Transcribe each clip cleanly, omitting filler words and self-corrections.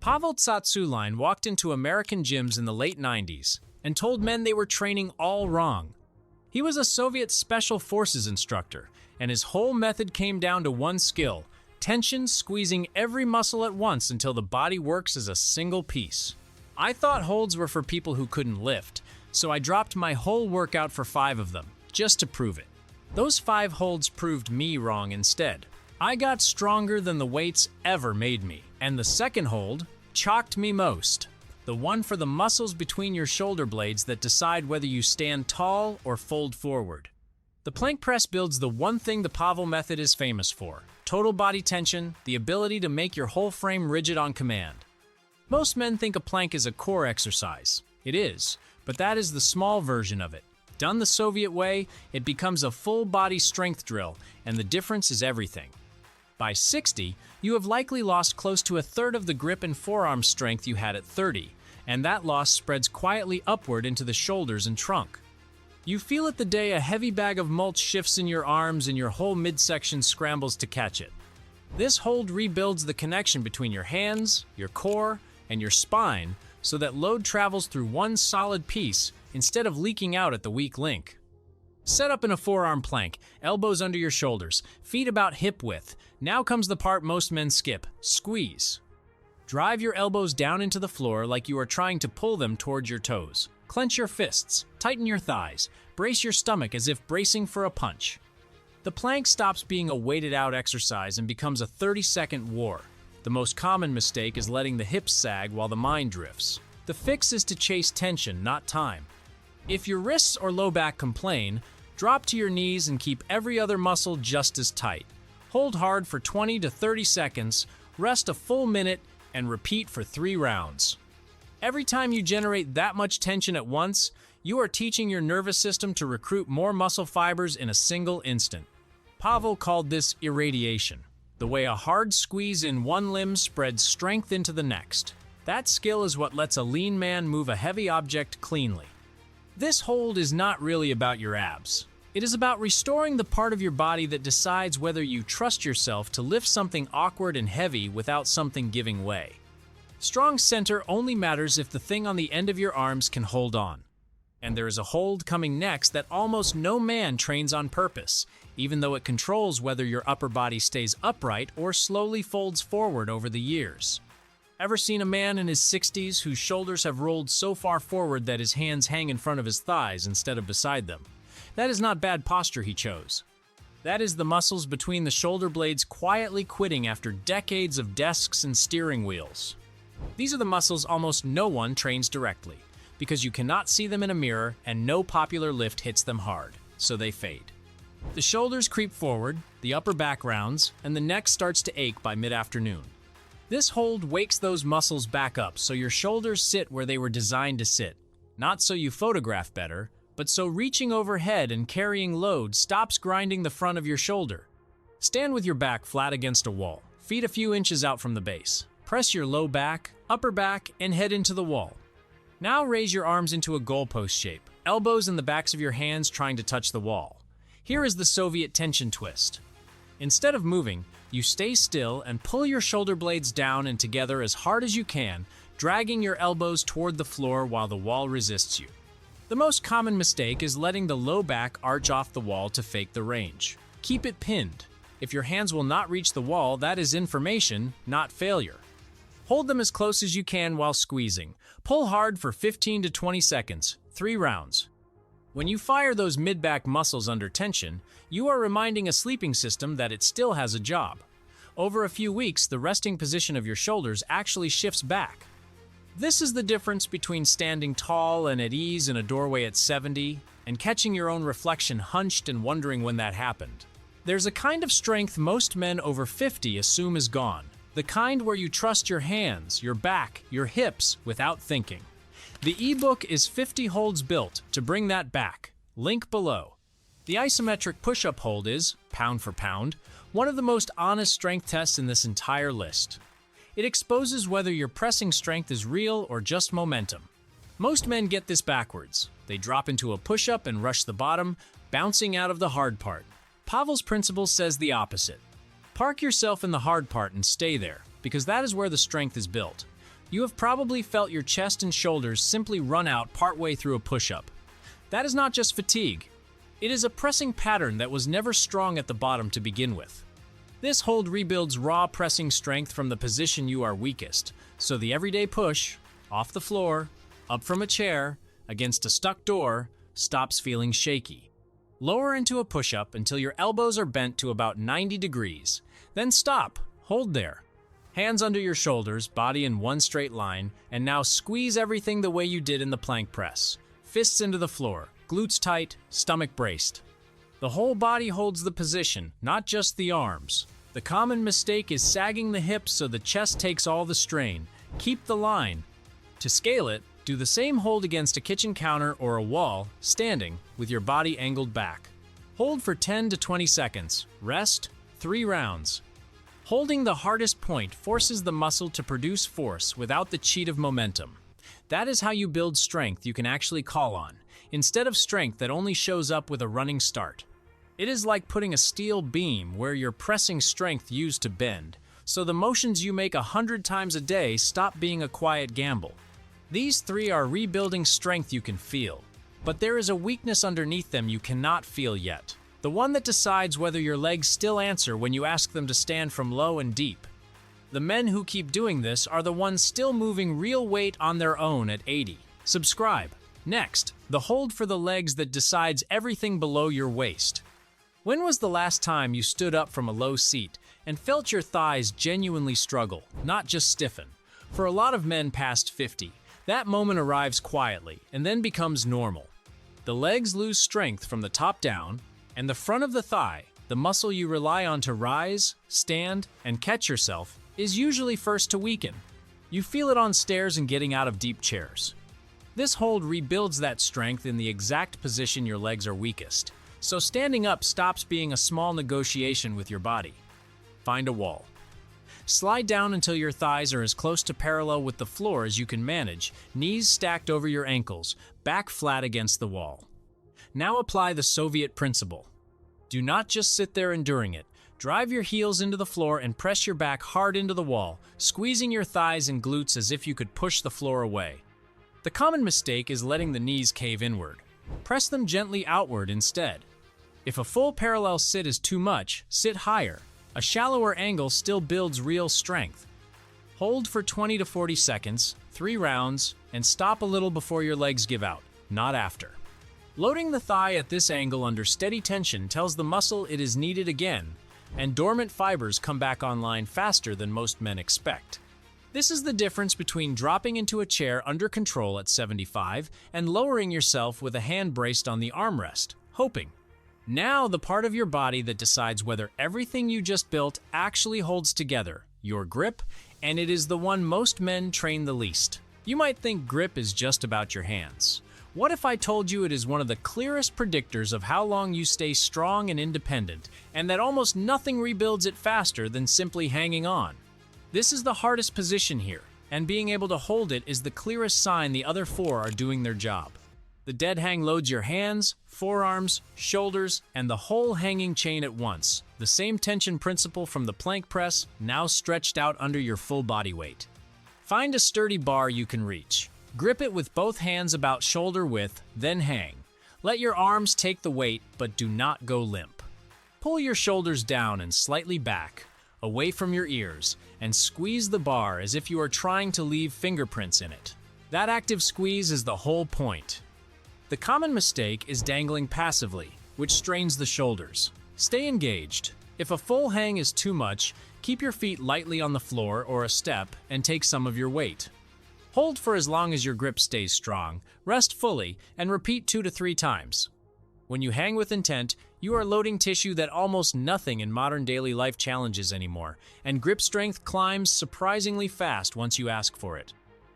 Pavel Tsatsouline walked into American gyms in the late 90s and told men they were training all wrong. He was a Soviet Special Forces instructor, and his whole method came down to one skill: tension, squeezing every muscle at once until the body works as a single piece. I thought holds were for people who couldn't lift, so I dropped my whole workout for 5 of them, just to prove it. Those 5 holds proved me wrong instead. I got stronger than the weights ever made me, and the second hold shocked me most. The one for the muscles between your shoulder blades that decide whether you stand tall or fold forward. The plank press builds the one thing the Pavel method is famous for: total body tension, the ability to make your whole frame rigid on command. Most men think a plank is a core exercise. It is, but that is the small version of it. Done the Soviet way, it becomes a full body strength drill, and the difference is everything. By 60, you have likely lost close to a third of the grip and forearm strength you had at 30, and that loss spreads quietly upward into the shoulders and trunk. You feel it the day a heavy bag of mulch shifts in your arms and your whole midsection scrambles to catch it. This hold rebuilds the connection between your hands, your core, and your spine so that load travels through one solid piece instead of leaking out at the weak link. Set up in a forearm plank, elbows under your shoulders, feet about hip width. Now comes the part most men skip: squeeze. Drive your elbows down into the floor like you are trying to pull them towards your toes. Clench your fists, tighten your thighs, brace your stomach as if bracing for a punch. The plank stops being a weighted-out exercise and becomes a 30-second war. The most common mistake is letting the hips sag while the mind drifts. The fix is to chase tension, not time. If your wrists or low back complain, drop to your knees and keep every other muscle just as tight. Hold hard for 20 to 30 seconds, rest a full minute, and repeat for 3 rounds. Every time you generate that much tension at once, you are teaching your nervous system to recruit more muscle fibers in a single instant. Pavel called this irradiation, the way a hard squeeze in one limb spreads strength into the next. That skill is what lets a lean man move a heavy object cleanly. This hold is not really about your abs. It is about restoring the part of your body that decides whether you trust yourself to lift something awkward and heavy without something giving way. Strong center only matters if the thing on the end of your arms can hold on. And there is a hold coming next that almost no man trains on purpose, even though it controls whether your upper body stays upright or slowly folds forward over the years. Ever seen a man in his 60s whose shoulders have rolled so far forward that his hands hang in front of his thighs instead of beside them? That is not bad posture he chose. That is the muscles between the shoulder blades quietly quitting after decades of desks and steering wheels. These are the muscles almost no one trains directly, because you cannot see them in a mirror and no popular lift hits them hard, so they fade. The shoulders creep forward, the upper back rounds, and the neck starts to ache by mid-afternoon. This hold wakes those muscles back up so your shoulders sit where they were designed to sit, not so you photograph better, but so reaching overhead and carrying load stops grinding the front of your shoulder. Stand with your back flat against a wall, feet a few inches out from the base. Press your low back, upper back, and head into the wall. Now raise your arms into a goalpost shape, elbows in the backs of your hands trying to touch the wall. Here is the Soviet tension twist. Instead of moving, you stay still and pull your shoulder blades down and together as hard as you can, dragging your elbows toward the floor while the wall resists you. The most common mistake is letting the low back arch off the wall to fake the range. Keep it pinned. If your hands will not reach the wall, that is information, not failure. Hold them as close as you can while squeezing. Pull hard for 15 to 20 seconds, 3 rounds. When you fire those mid-back muscles under tension, you are reminding a sleeping system that it still has a job. Over a few weeks, the resting position of your shoulders actually shifts back. This is the difference between standing tall and at ease in a doorway at 70 and catching your own reflection hunched and wondering when that happened. There's a kind of strength most men over 50 assume is gone. The kind where you trust your hands, your back, your hips without thinking. The ebook is 50 Holds Built to bring that back. Link below. The isometric push-up hold is, pound for pound, one of the most honest strength tests in this entire list. It exposes whether your pressing strength is real or just momentum. Most men get this backwards. They drop into a push-up and rush the bottom, bouncing out of the hard part. Pavel's principle says the opposite. Park yourself in the hard part and stay there, because that is where the strength is built. You have probably felt your chest and shoulders simply run out partway through a push-up. That is not just fatigue. It is a pressing pattern that was never strong at the bottom to begin with. This hold rebuilds raw pressing strength from the position you are weakest, so the everyday push, off the floor, up from a chair, against a stuck door, stops feeling shaky. Lower into a push-up until your elbows are bent to about 90 degrees. Then stop, hold there. Hands under your shoulders, body in one straight line, and now squeeze everything the way you did in the plank press. Fists into the floor, glutes tight, stomach braced. The whole body holds the position, not just the arms. The common mistake is sagging the hips so the chest takes all the strain. Keep the line. To scale it, do the same hold against a kitchen counter or a wall, standing, with your body angled back. Hold for 10 to 20 seconds. Rest, 3 rounds. Holding the hardest point forces the muscle to produce force without the cheat of momentum. That is how you build strength you can actually call on, instead of strength that only shows up with a running start. It is like putting a steel beam where you're pressing strength used to bend, so the motions you make 100 times a day stop being a quiet gamble. These 3 are rebuilding strength you can feel, but there is a weakness underneath them you cannot feel yet. The one that decides whether your legs still answer when you ask them to stand from low and deep. The men who keep doing this are the ones still moving real weight on their own at 80. Subscribe. Next, the hold for the legs that decides everything below your waist. When was the last time you stood up from a low seat and felt your thighs genuinely struggle, not just stiffen? For a lot of men past 50, that moment arrives quietly and then becomes normal. The legs lose strength from the top down, and the front of the thigh, the muscle you rely on to rise, stand, and catch yourself, is usually first to weaken. You feel it on stairs and getting out of deep chairs. This hold rebuilds that strength in the exact position your legs are weakest. So standing up stops being a small negotiation with your body. Find a wall. Slide down until your thighs are as close to parallel with the floor as you can manage, knees stacked over your ankles, back flat against the wall. Now apply the Soviet principle. Do not just sit there enduring it. Drive your heels into the floor and press your back hard into the wall, squeezing your thighs and glutes as if you could push the floor away. The common mistake is letting the knees cave inward. Press them gently outward instead. If a full parallel sit is too much, sit higher. A shallower angle still builds real strength. Hold for 20 to 40 seconds, 3 rounds, and stop a little before your legs give out, not after. Loading the thigh at this angle under steady tension tells the muscle it is needed again, and dormant fibers come back online faster than most men expect. This is the difference between dropping into a chair under control at 75 and lowering yourself with a hand braced on the armrest, hoping. Now the part of your body that decides whether everything you just built actually holds together, your grip, and it is the one most men train the least. You might think grip is just about your hands. What if I told you it is one of the clearest predictors of how long you stay strong and independent, and that almost nothing rebuilds it faster than simply hanging on? This is the hardest position here, and being able to hold it is the clearest sign the other 4 are doing their job. The dead hang loads your hands, forearms, shoulders, and the whole hanging chain at once. The same tension principle from the plank press, now stretched out under your full body weight. Find a sturdy bar you can reach. Grip it with both hands about shoulder width, then hang. Let your arms take the weight, but do not go limp. Pull your shoulders down and slightly back, away from your ears, and squeeze the bar as if you are trying to leave fingerprints in it. That active squeeze is the whole point. The common mistake is dangling passively, which strains the shoulders. Stay engaged. If a full hang is too much, keep your feet lightly on the floor or a step and take some of your weight. Hold for as long as your grip stays strong, rest fully, and repeat 2 to 3 times. When you hang with intent, you are loading tissue that almost nothing in modern daily life challenges anymore, and grip strength climbs surprisingly fast once you ask for it.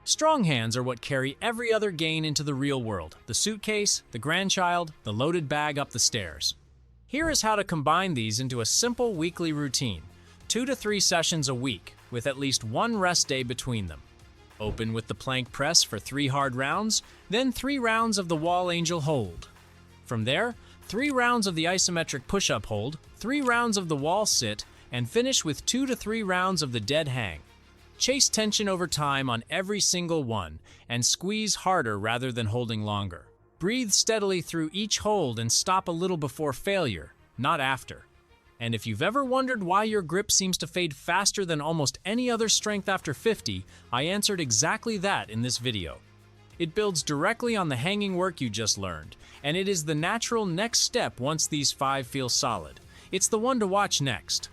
Strong hands are what carry every other gain into the real world: the suitcase, the grandchild, the loaded bag up the stairs. Here is how to combine these into a simple weekly routine: 2 to 3 sessions a week, with at least 1 rest day between them. Open with the plank press for 3 hard rounds, then 3 rounds of the wall angel hold. From there, 3 rounds of the isometric push-up hold, 3 rounds of the wall sit, and finish with 2 to 3 rounds of the dead hang. Chase tension over time on every single one, and squeeze harder rather than holding longer. Breathe steadily through each hold and stop a little before failure, not after. And if you've ever wondered why your grip seems to fade faster than almost any other strength after 50, I answered exactly that in this video. It builds directly on the hanging work you just learned, and it is the natural next step once these 5 feel solid. It's the one to watch next.